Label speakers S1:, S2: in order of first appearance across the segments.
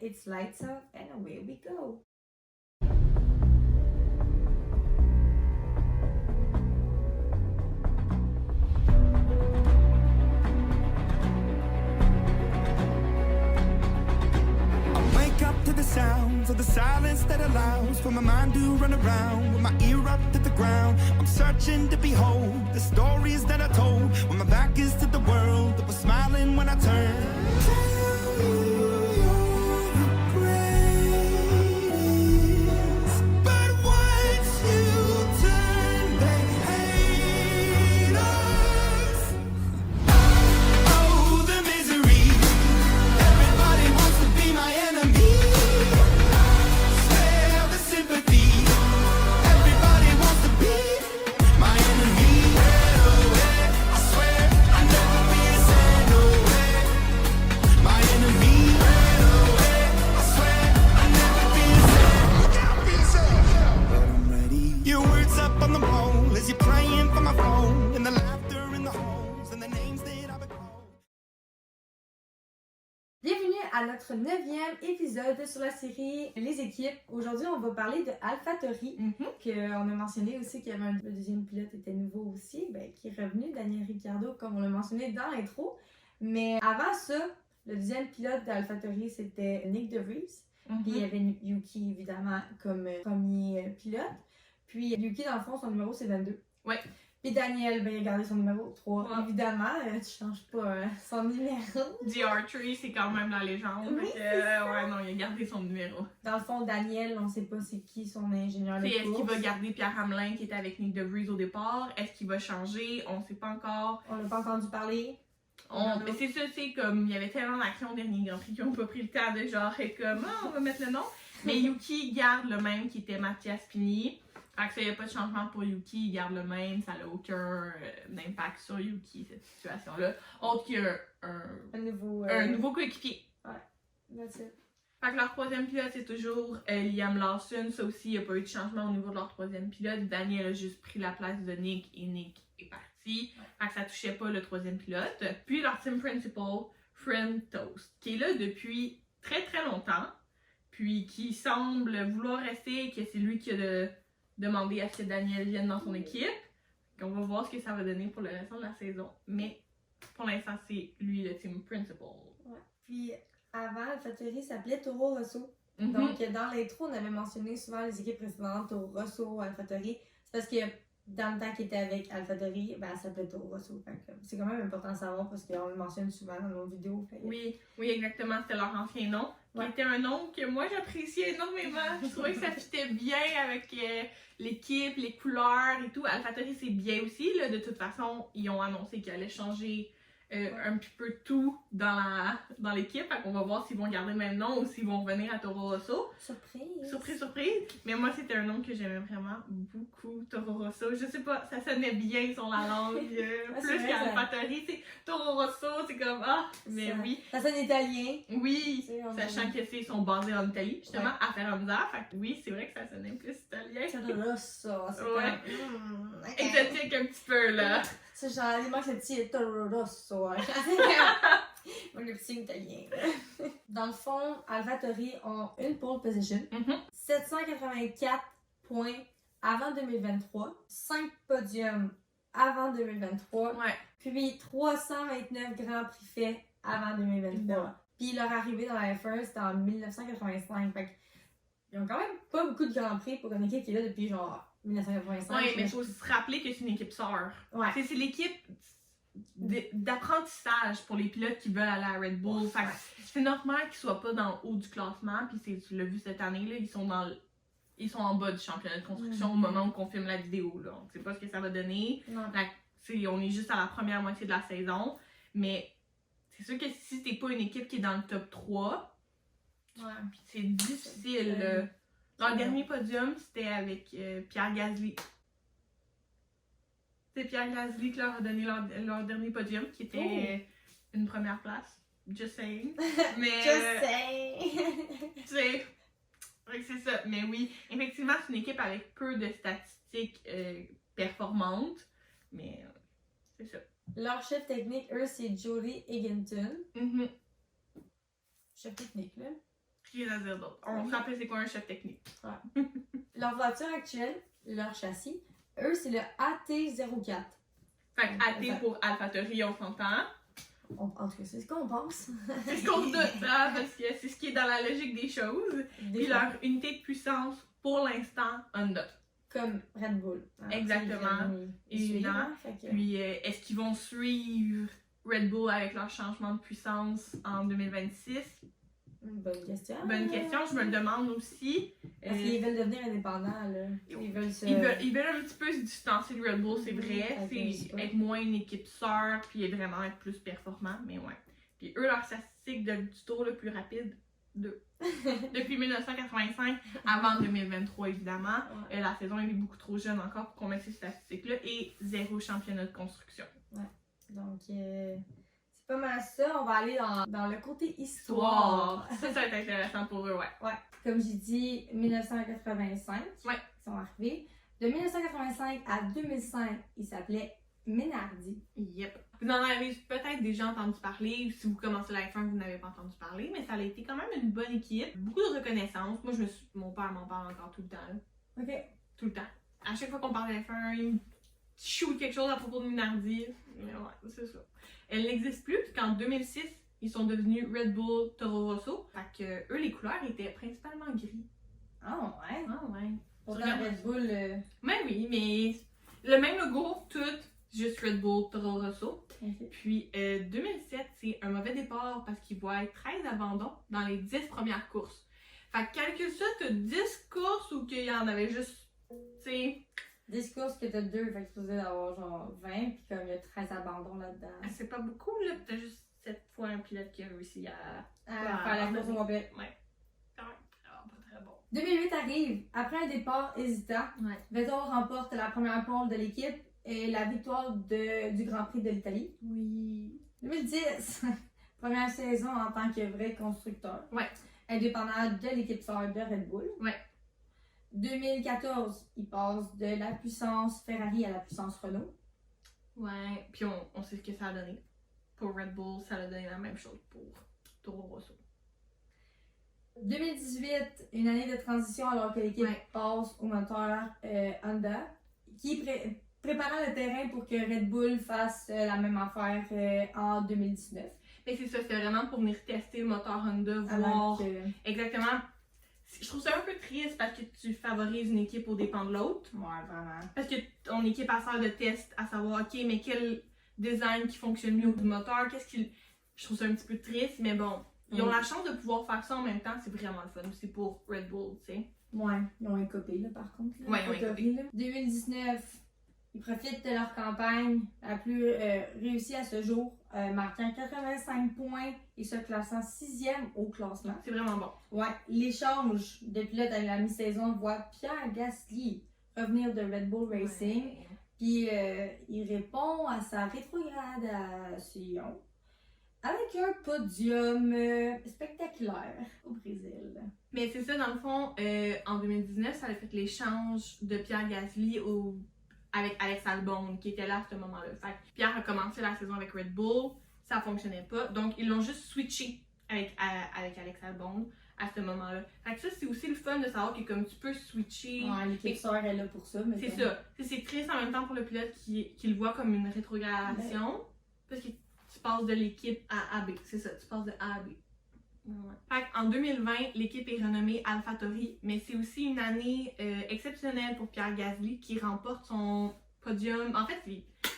S1: It's lights out and away we go.
S2: To the sounds of the silence that allows for my mind to run around with my ear up to the ground. I'm searching to behold the stories that I told when my back is to the world that was smiling when I turned. Tell me you're the greatest, but once you turn, they hate us. Oh, the misery. Everybody wants to be my enemy.
S1: Bienvenue à notre 9e épisode sur la série Les équipes. Aujourd'hui, on va parler de AlphaTauri, qu'on a mentionné aussi qu'il y avait le deuxième pilote était nouveau aussi, qui est revenu, Daniel Ricciardo, comme on l'a mentionné dans l'intro. Mais avant ça, le deuxième pilote d'AlphaTauri, c'était Nick De Vries. Puis il y avait Yuki, évidemment, comme premier pilote. Puis Yuki, dans le fond, son numéro, c'est 22.
S3: Ouais.
S1: Puis Daniel, il a gardé son numéro 3. Évidemment, tu changes pas son numéro.
S3: GR3, c'est quand même la légende.
S1: Oui,
S3: ouais, non, il a gardé son numéro.
S1: Dans le fond, Daniel, on sait pas c'est qui son ingénieur de course.
S3: Est-ce qu'il va garder Pierre Hamelin qui était avec Nick De Vries au départ? Est-ce qu'il va changer? On sait pas encore.
S1: On n'a pas entendu parler.
S3: Mais c'est ça, c'est comme, il y avait tellement d'actions au dernier Grand Prix qu'ils n'ont pas pris le temps de genre être comme, on va mettre le nom. Mais Yuki garde le même qui était Mathias Pini. Fait que ça, il n'y a pas de changement pour Yuki, il garde le même, ça n'a aucun impact sur Yuki, cette situation-là. Autre qu'il y a un nouveau coéquipier.
S1: Ouais, that's it.
S3: Fait que leur troisième pilote, c'est toujours Liam Lawson. Ça aussi, il n'y a pas eu de changement au niveau de leur troisième pilote. Daniel a juste pris la place de Nick et Nick est parti. Fait que ça touchait pas le troisième pilote. Puis leur team principal, Fred Toast, qui est là depuis très très longtemps. Puis qui semble vouloir rester, que c'est lui qui a demandé à ce que Daniel vienne dans son équipe. Donc on va voir ce que ça va donner pour le restant de la saison. Mais pour l'instant, c'est lui le team principal.
S1: Ouais. Puis avant, AlphaTauri s'appelait Toro Rosso. Donc dans l'intro, on avait mentionné souvent les équipes précédentes, Toro Rosso, AlphaTauri. C'est parce que dans le temps qu'il était avec AlphaTauri, elle s'appelait Toro Rosso. C'est quand même important à savoir parce qu'on le mentionne souvent dans nos vidéos.
S3: Oui, exactement. C'était leur ancien nom. Qui était un nom que moi j'appréciais énormément. Je trouvais que ça fitait bien avec l'équipe, les couleurs et tout. AlphaTauri, c'est bien aussi. Là. De toute façon, ils ont annoncé qu'ils allaient changer un petit peu tout dans l'équipe. Fait qu'on va voir s'ils vont garder le même nom ou s'ils vont revenir à Toro Rosso. Surprise! Mais moi, c'était un nom que j'aimais vraiment beaucoup, Toro Rosso. Je sais pas, ça sonnait bien sur la langue. Plus qu'AlphaTauri, c'est Toro Rosso, c'est comme mais oui.
S1: Ça sonne italien.
S3: Oui, sachant que ils sont basés en Italie, justement, à Ferranza. Fait que oui, c'est vrai que ça sonnait plus italien.
S1: Toro Rosso, c'est comme...
S3: exotique un petit peu, là.
S1: C'est genre, il manque le petit Toro Rosso. Le petit italien. Dans le fond, AlphaTauri ont une pole position. 784 points avant 2023. 5 podiums avant 2023.
S3: Ouais.
S1: Puis 329 grands prix faits avant 2023. Puis leur arrivée dans la F1, c'était en 1985. Fait ils ont quand même pas beaucoup de grands prix pour une équipe qui est là depuis genre 1985.
S3: Oui, mais il faut se rappeler que c'est une équipe sœur.
S1: Ouais.
S3: C'est l'équipe d'apprentissage pour les pilotes qui veulent aller à Red Bull. Fait c'est normal qu'ils soient pas dans le haut du classement. Puis tu l'as vu cette année, là, ils sont en bas du championnat de construction au moment où on filme la vidéo. Là. On ne sait pas ce que ça va donner. On est juste à la première moitié de la saison. Mais c'est sûr que si t'es pas une équipe qui est dans le top 3, c'est difficile. Leur dernier podium, c'était avec Pierre Gasly. C'est Pierre Gasly qui leur a donné leur dernier podium, qui était une première place. Just saying. Mais,
S1: Just saying.
S3: c'est ça. Mais oui, effectivement, c'est une équipe avec peu de statistiques performantes. Mais c'est ça.
S1: Leur chef technique, eux, c'est Jody Higginton. Chef technique, là.
S3: Rien à dire d'autre. On se rappelle c'est quoi un chef technique.
S1: Leur voiture actuelle, leur châssis, eux, c'est le AT04.
S3: Fait que AT pour AlphaTauri, on s'entend.
S1: En tout cas, c'est ce qu'on pense.
S3: C'est ce qu'on se doute, hein, parce que c'est ce qui est dans la logique des choses. Puis leur unité de puissance, pour l'instant, Honda.
S1: Comme Red Bull. Hein,
S3: Exactement. Évidemment. Puis est-ce qu'ils vont suivre Red Bull avec leur changement de puissance en 2026?
S1: Bonne question.
S3: Bonne question, je me le demande aussi.
S1: Parce qu'ils veulent devenir indépendants, là. Ils veulent
S3: un petit peu se distancer de Red Bull, c'est vrai. C'est être moins une équipe sœur, puis vraiment être plus performant, mais ouais. Puis eux, leur statistique du tour le plus rapide, depuis 1985, avant 2023 évidemment.
S1: Ouais.
S3: La saison est beaucoup trop jeune encore pour qu'on mette ces statistiques-là, et 0 championnat de construction.
S1: Ouais. Donc, c'est pas mal ça. On va aller dans le côté histoire.
S3: Ça va être intéressant pour eux, ouais.
S1: Ouais. Comme j'ai dit, 1985,
S3: ouais.
S1: Ils sont arrivés. De 1985 à 2005, ils s'appelaient Minardi.
S3: Yep. Vous en avez peut-être déjà entendu parler, si vous commencez la F1, vous n'avez pas entendu parler, mais ça a été quand même une bonne équipe. Beaucoup de reconnaissance. Moi, mon père m'en parle encore tout le temps. Là.
S1: OK.
S3: Tout le temps. À chaque fois qu'on parle de F1, il me shoot quelque chose à propos de Minardi. Mais ouais, c'est ça. Elle n'existe plus, puisqu'en 2006, ils sont devenus Red Bull Toro Rosso. Fait que eux, les couleurs étaient principalement gris.
S1: Ah ouais?
S3: Ah ouais.
S1: Pourtant, Red Bull...
S3: Mais oui, mais le même logo, tout, juste Red Bull Toro Rosso.
S1: Okay.
S3: Puis 2007, c'est un mauvais départ parce qu'ils voient 13 abandons dans les 10 premières courses. Fait que calcule ça, t'as 10 courses ou qu'il y en avait juste, tu sais...
S1: 10 courses que t'as 2, fait que tu supposé d'avoir genre 20, puis comme il y a 13 abandons là-dedans.
S3: C'est pas beaucoup, là, t'as juste 7 fois un pilote qui a réussi à
S1: faire la course au complet.
S3: Ouais. Pas très bon.
S1: 2008 arrive, après un départ hésitant, Vettel remporte la première pole de l'équipe et la victoire du Grand Prix de l'Italie.
S3: Oui.
S1: 2010, première saison en tant que vrai constructeur.
S3: Ouais.
S1: Indépendant de l'équipe sœur de Red Bull.
S3: Ouais.
S1: 2014, il passe de la puissance Ferrari à la puissance Renault.
S3: Ouais, puis on sait ce que ça a donné. Pour Red Bull, ça a donné la même chose pour Toro Rosso.
S1: 2018, une année de transition alors que l'équipe passe au moteur Honda, qui préparant le terrain pour que Red Bull fasse la même affaire en 2019.
S3: Mais c'est ça, c'était vraiment pour venir tester le moteur Honda, voir exactement. Je trouve ça un peu triste parce que tu favorises une équipe aux dépens de l'autre.
S1: Ouais, vraiment.
S3: Parce que ton équipe a faire de tests à savoir, ok, mais quel design qui fonctionne mieux du moteur, je trouve ça un petit peu triste, mais bon, ils ont la chance de pouvoir faire ça en même temps, c'est vraiment le fun aussi pour Red Bull, tu sais.
S1: Ouais, ils ont un copé là par contre. Là,
S3: ouais, ils ont un copé.
S1: 2019, ils profitent de leur campagne la plus réussie à ce jour, marquant 85 points et se classant 6e au classement.
S3: C'est vraiment bon.
S1: Ouais, l'échange de pilotes à la mi-saison voit Pierre Gasly revenir de Red Bull Racing. Ouais. Puis il répond à sa rétrogradation avec un podium spectaculaire au Brésil.
S3: Mais c'est ça, dans le fond, en 2019, ça a fait l'échange de Pierre Gasly avec Alex Albon, qui était là à ce moment-là. Fait que Pierre a commencé la saison avec Red Bull, ça fonctionnait pas, donc ils l'ont juste switché avec Alex Albon à ce moment-là. Fait que ça, c'est aussi le fun de savoir que comme tu peux switcher...
S1: Ouais, l'équipe sœur est là pour ça.
S3: C'est ça. C'est triste en même temps pour le pilote qui le voit comme une rétrogradation, parce que tu passes de l'équipe à AB. C'est ça, tu passes de A à B. Ouais. Fait qu'en 2020, l'équipe est renommée AlphaTauri, mais c'est aussi une année exceptionnelle pour Pierre Gasly qui remporte son podium. En fait,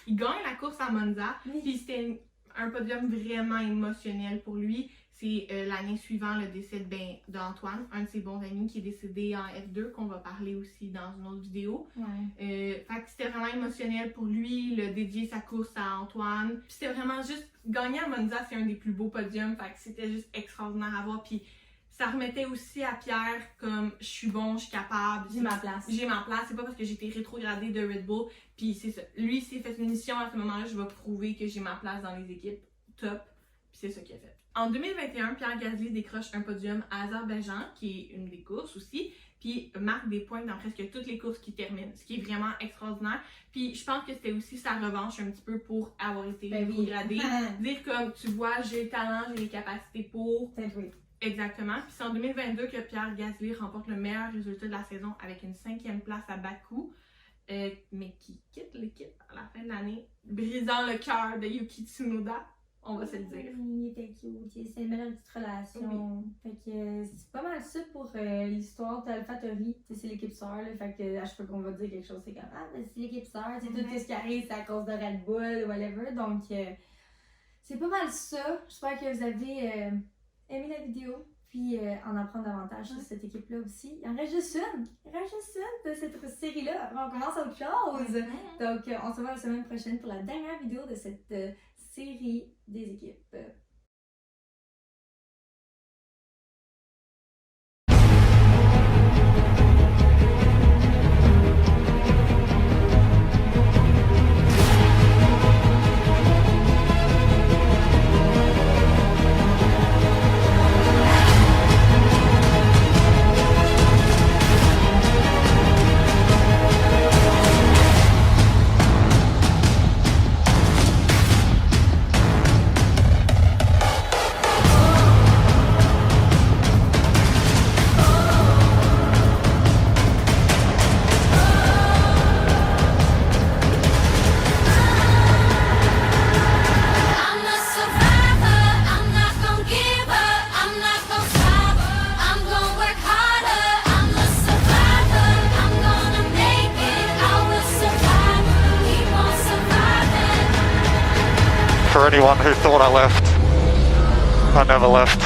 S3: il gagne la course à Monza, puis c'était un podium vraiment émotionnel pour lui. C'est l'année suivante le décès d'Antoine, un de ses bons amis qui est décédé en F2, qu'on va parler aussi dans une autre vidéo.
S1: Ouais.
S3: Fait que c'était vraiment émotionnel pour lui, il a dédié sa course à Antoine. Puis c'était vraiment juste, gagner à Monza, c'est un des plus beaux podiums, fait que c'était juste extraordinaire à voir. Puis ça remettait aussi à Pierre comme, je suis bon, je suis capable.
S1: J'ai ma place.
S3: J'ai ma place, c'est pas parce que j'ai été rétrogradée de Red Bull. Puis c'est ça, lui s'est fait une mission à ce moment-là, je vais prouver que j'ai ma place dans les équipes top. Puis c'est ça qu'il a fait. En 2021, Pierre Gasly décroche un podium à Azerbaïdjan, qui est une des courses aussi, puis marque des points dans presque toutes les courses qu'il termine, ce qui est vraiment extraordinaire. Puis je pense que c'était aussi sa revanche un petit peu pour avoir été rétrogradé. Dire comme, tu vois, j'ai le talent, j'ai les capacités pour Exactement. Puis c'est en 2022 que Pierre Gasly remporte le meilleur résultat de la saison avec une 5e place à Bakou, mais qui quitte l'équipe à la fin de l'année, brisant le cœur de Yuki Tsunoda, on va se le dire.
S1: Il était cute, c'est une belle petite relation. Fait que c'est pas mal ça pour l'histoire d'AlphaTauri. C'est l'équipe sœur, là, fait que à chaque fois qu'on va dire quelque chose, c'est comme ah, ben, c'est l'équipe sœur, c'est tout ce qui arrive, c'est à cause de Red Bull, whatever. Donc c'est pas mal ça. J'espère que vous avez aimé la vidéo, puis en apprendre davantage sur cette équipe-là aussi. Il en reste juste une. De cette série-là. Après, on commence autre chose. Donc, on se voit la semaine prochaine pour la dernière vidéo de cette série des équipes.
S4: For anyone who thought I left, I never left.